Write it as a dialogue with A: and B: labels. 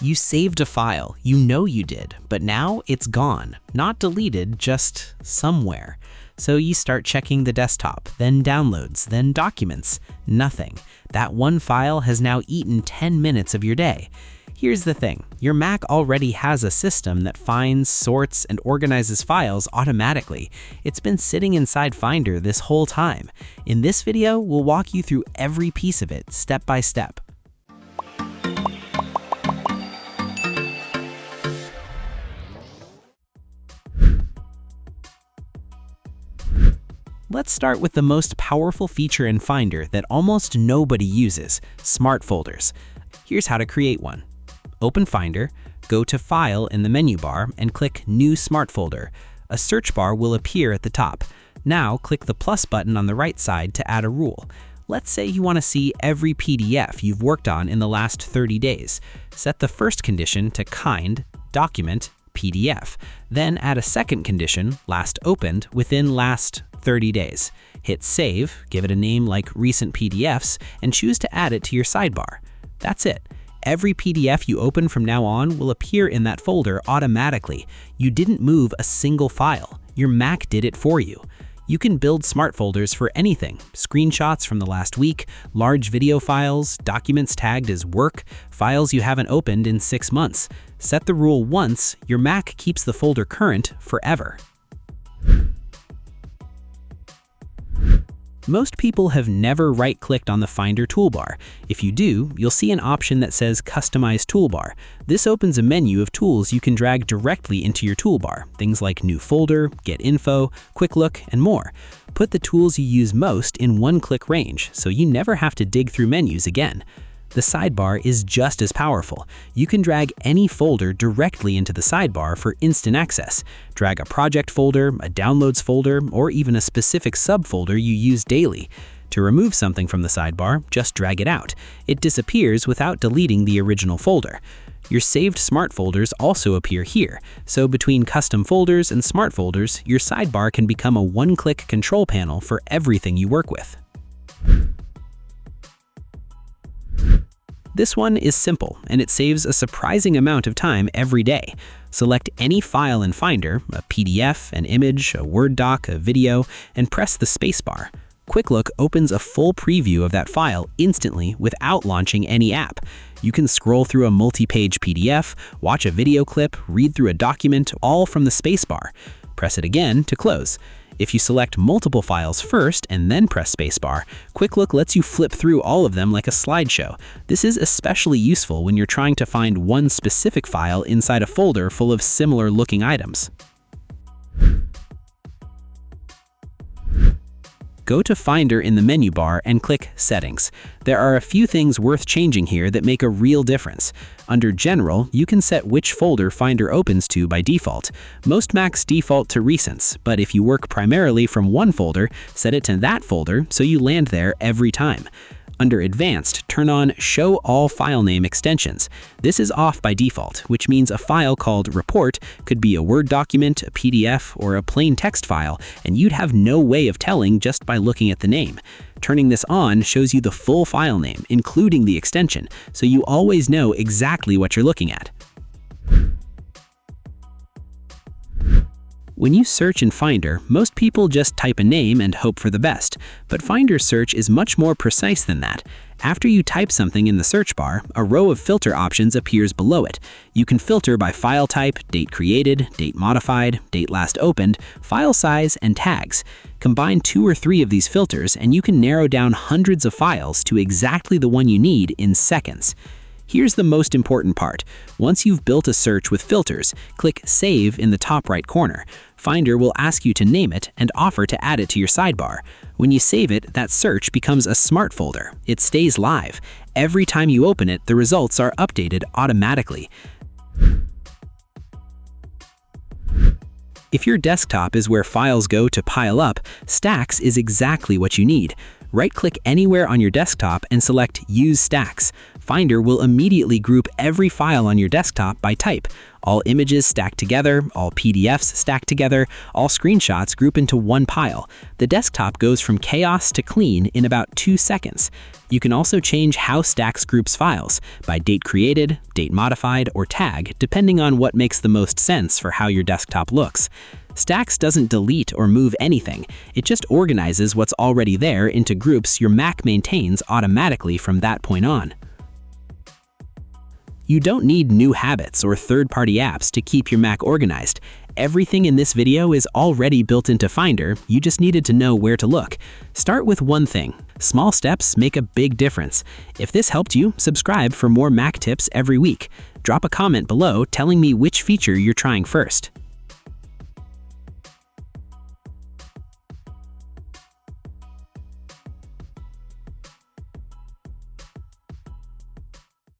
A: You saved a file, you know you did, but now it's gone. Not deleted, just somewhere. So you start checking the desktop, then downloads, then documents. Nothing. That one file has now eaten 10 minutes of your day. Here's the thing, your Mac already has a system that finds, sorts, and organizes files automatically. It's been sitting inside Finder this whole time. In this video, we'll walk you through every piece of it, step by step. Let's start with the most powerful feature in Finder that almost nobody uses, Smart Folders. Here's how to create one. Open Finder, go to File in the menu bar, and click New Smart Folder. A search bar will appear at the top. Now click the plus button on the right side to add a rule. Let's say you want to see every PDF you've worked on in the last 30 days. Set the first condition to Kind, Document, PDF. Then add a second condition, Last Opened, within last 30 days. Hit Save, give it a name like Recent PDFs, and choose to add it to your sidebar. That's it. Every PDF you open from now on will appear in that folder automatically. You didn't move a single file. Your Mac did it for you. You can build smart folders for anything: screenshots from the last week, large video files, documents tagged as work, files you haven't opened in 6 months. Set the rule once, your Mac keeps the folder current forever. Most people have never right-clicked on the Finder toolbar. If you do, you'll see an option that says Customize Toolbar. This opens a menu of tools you can drag directly into your toolbar, things like New Folder, Get Info, Quick Look, and more. Put the tools you use most in one-click range, so you never have to dig through menus again. The sidebar is just as powerful. You can drag any folder directly into the sidebar for instant access. Drag a project folder, a downloads folder, or even a specific subfolder you use daily. To remove something from the sidebar, just drag it out. It disappears without deleting the original folder. Your saved smart folders also appear here, so between custom folders and smart folders, your sidebar can become a one-click control panel for everything you work with. This one is simple, and it saves a surprising amount of time every day. Select any file in Finder, a PDF, an image, a Word doc, a video, and press the spacebar. Quick Look opens a full preview of that file instantly without launching any app. You can scroll through a multi-page PDF, watch a video clip, read through a document, all from the spacebar. Press it again to close. If you select multiple files first and then press spacebar, Quick Look lets you flip through all of them like a slideshow. This is especially useful when you're trying to find one specific file inside a folder full of similar looking items. Go to Finder in the menu bar and click Settings. There are a few things worth changing here that make a real difference. Under General, you can set which folder Finder opens to by default. Most Macs default to Recents, but if you work primarily from one folder, set it to that folder so you land there every time. Under Advanced, turn on Show All File Name Extensions. This is off by default, which means a file called Report could be a Word document, a PDF, or a plain text file, and you'd have no way of telling just by looking at the name. Turning this on shows you the full file name, including the extension, so you always know exactly what you're looking at. When you search in Finder, most people just type a name and hope for the best, but Finder's search is much more precise than that. After you type something in the search bar, a row of filter options appears below it. You can filter by file type, date created, date modified, date last opened, file size, and tags. Combine 2 or 3 of these filters and you can narrow down hundreds of files to exactly the one you need in seconds. Here's the most important part. Once you've built a search with filters, click Save in the top right corner. Finder will ask you to name it and offer to add it to your sidebar. When you save it, that search becomes a smart folder. It stays live. Every time you open it, the results are updated automatically. If your desktop is where files go to pile up, Stacks is exactly what you need. Right-click anywhere on your desktop and select Use Stacks. Finder will immediately group every file on your desktop by type. All images stacked together, all PDFs stacked together, all screenshots group into one pile. The desktop goes from chaos to clean in about 2 seconds. You can also change how Stacks groups files, by date created, date modified, or tag, depending on what makes the most sense for how your desktop looks. Stacks doesn't delete or move anything. It just organizes what's already there into groups your Mac maintains automatically from that point on. You don't need new habits or third-party apps to keep your Mac organized. Everything in this video is already built into Finder, you just needed to know where to look. Start with one thing. Small steps make a big difference. If this helped you, subscribe for more Mac tips every week. Drop a comment below telling me which feature you're trying first.